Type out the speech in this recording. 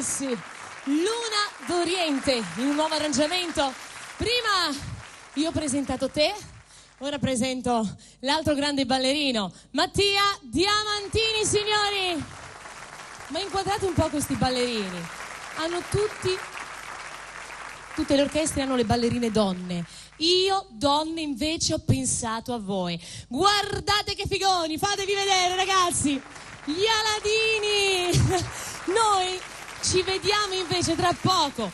ragazzi, Luna d'Oriente in un nuovo arrangiamento. Prima io ho presentato te, ora presento l'altro grande ballerino, Mattia Diamantini, signori. Ma inquadrate un po' questi ballerini, hanno tutte le orchestre hanno le ballerine donne. Io, donne, invece ho pensato a voi. Guardate che figoni, fatevi vedere, ragazzi, gli Aladini. Noi ci vediamo invece tra poco